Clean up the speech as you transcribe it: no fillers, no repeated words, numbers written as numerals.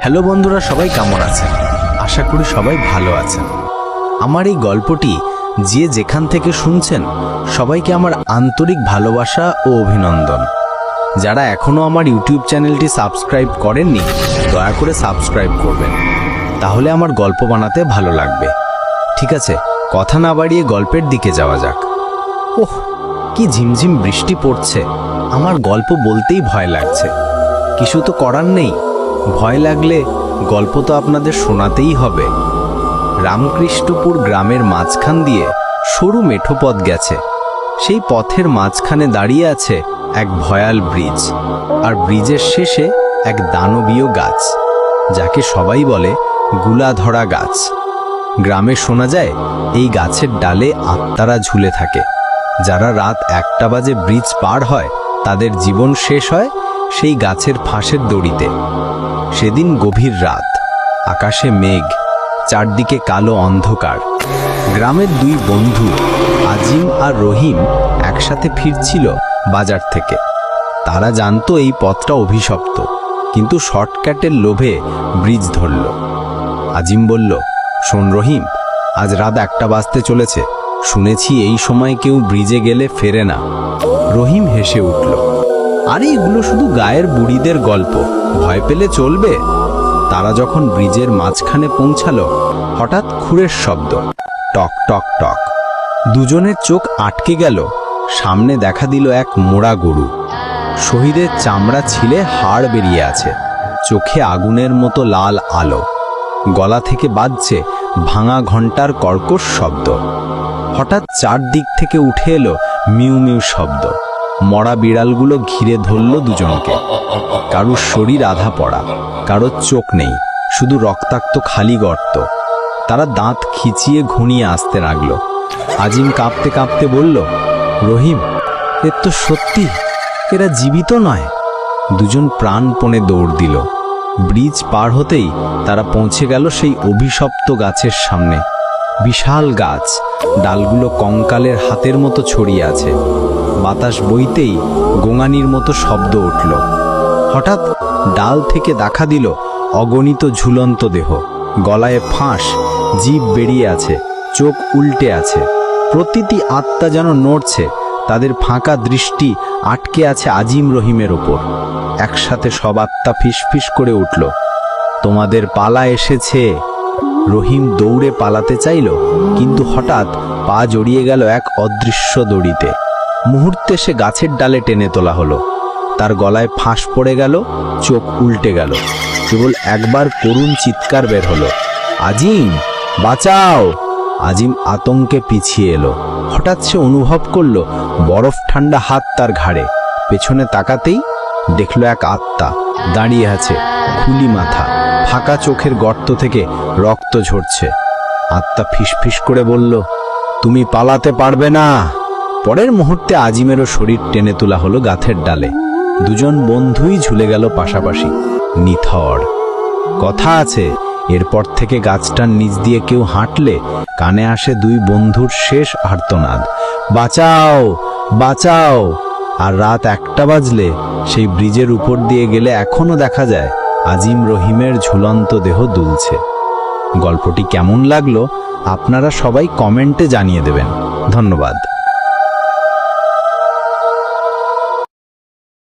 Hello বন্ধুরা, সবাই কেমন আছেন? আশা করি সবাই ভালো আছেন। আমার এই গল্পটি যে যেখান থেকে শুনছেন সবাইকে আমার আন্তরিক ভালোবাসা ও অভিনন্দন। যারা এখনও আমার ইউটিউব চ্যানেলটি সাবস্ক্রাইব করেননি, দয়া করে সাবস্ক্রাইব করবেন, তাহলে আমার গল্প বানাতে ভালো লাগবে। ঠিক আছে, কথা না বাড়িয়ে গল্পের দিকে যাওয়া যাক। ওহ, কি ঝিমঝিম বৃষ্টি পড়ছে। আমার গল্প বলতেই ভয় লাগছে। কিছু তো করার নেই, ভয় লাগলে গল্প তো আপনাদের শোনাতেই হবে। রামকৃষ্ণপুর গ্রামের মাঝখান দিয়ে সরু মেঠো পথ গেছে। সেই পথের মাঝখানে দাঁড়িয়ে আছে এক ভয়াল ব্রিজ, আর ব্রিজের শেষে এক দানবীয় গাছ, যাকে সবাই বলে গুলাধরা গাছ। গ্রামে শোনা যায় এই গাছের ডালে আত্মারা ঝুলে থাকে। যারা রাত 1টা বাজে ব্রিজ পার হয় তাদের জীবন শেষ হয় সেই গাছের ফাঁসের দড়িতে। সেদিন গভীর রাত, আকাশে মেঘ, চারদিকে কালো অন্ধকার। গ্রামের দুই বন্ধু আজিম আর রহিম একসাথে ফিরছিল বাজার থেকে। তারা জানতো এই পথটা অভিশপ্ত, কিন্তু শর্টকাটের লোভে ব্রিজ ধরল। আজিম বলল, শোন রহিম, আজ রাত 1টা বাজতে চলেছে। শুনেছি এই সময় কেউ ব্রিজে গেলে ফেরে না। রহিম হেসে উঠল, আরে এগুলো শুধু গায়ের বুড়িদের গল্প, ভয় পেলে চলবে। তারা যখন ব্রিজের মাঝখানে পৌঁছালো, হঠাৎ খুরের শব্দ, টক টক টক। দুজনের চোখ আটকে গেল। সামনে দেখা দিল এক মোড়া গরু। শহীদের চামড়া ছিলে হাড় বেরিয়ে আছে, চোখে আগুনের মতো লাল আলো। গলা থেকে বাজছে ভাঙা ঘণ্টার কর্কশ শব্দ। হঠাৎ চারদিক থেকে উঠে এলো মিউ মিউ শব্দ। মরা বিড়ালগুলো ঘিরে ধরল দুজনকে। কারুর শরীর আধা পড়া, কারোর চোখ নেই, শুধু রক্তাক্ত খালি গর্ত। তারা দাঁত খিচিয়ে ঘুনিয়ে আসতে লাগলো। আজিম কাঁপতে কাঁপতে বলল, রহিম, এর তো সত্যি, এরা জীবিত নয়। দুজন প্রাণপণে দৌড় দিল। ব্রিজ পার হতেই তারা পৌঁছে গেল সেই অভিশপ্ত গাছের সামনে। বিশাল গাছ, ডালগুলো কঙ্কালের হাতের মতো ছড়িয়ে আছে। বাতাস বইতেই গোঙানির মতো শব্দ উঠল। হঠাৎ ডাল থেকে দেখা দিল অগণিত ঝুলন্ত দেহ। গলায় ফাঁস, জিভ বেরিয়ে আছে, চোখ উল্টে আছে। প্রতিটি আত্মা যেন নড়ছে। তাদের ফাঁকা দৃষ্টি আটকে আছে আজিম রহিমের ওপর। একসাথে সব আত্মা ফিসফিস করে উঠল, তোমাদের পালা এসেছে। রহিম দৌড়ে পালাতে চাইল, কিন্তু হঠাৎ পা জড়িয়ে গেল এক অদৃশ্য দড়িতে। মুহূর্তে সে গাছের ডালে টেনে তোলা হলো। তার গলায় ফাঁস পড়ে গেল, চোখ উল্টে গেল। কেবল একবার করুণ চিৎকার বের হলো, আজিম, বাঁচাও! আজিম আতঙ্কে পিছিয়ে এলো। হঠাৎ সে অনুভব করল বরফ ঠান্ডা হাত তার ঘাড়ে। পেছনে তাকাতেই দেখল এক আত্মা দাঁড়িয়ে আছে, খুলি মাথা, ফাঁকা চোখের গর্ত থেকে রক্ত ঝরছে। আত্মা ফিসফিস করে বলল, তুমি পালাতে পারবে না। পরের মুহূর্তে আজিমেরও শরীর টেনে তোলা হলো গাছের ডালে। দুজন বন্ধুই ঝুলে গেল পাশাপাশি, নিথর। কথা আছে, এরপর থেকে গাছটার নিচ দিয়ে কেউ হাঁটলে কানে আসে দুই বন্ধুর শেষ আর্তনাদ, বাঁচাও, বাঁচাও। আর রাত 1টা বাজলে সেই ব্রিজের উপর দিয়ে গেলে এখনো দেখা যায় আজিম রহিমের ঝুলন্ত দেহ দুলছে। গল্পটি কেমন লাগলো আপনারা সবাই কমেন্টে জানিয়ে দেবেন। ধন্যবাদ।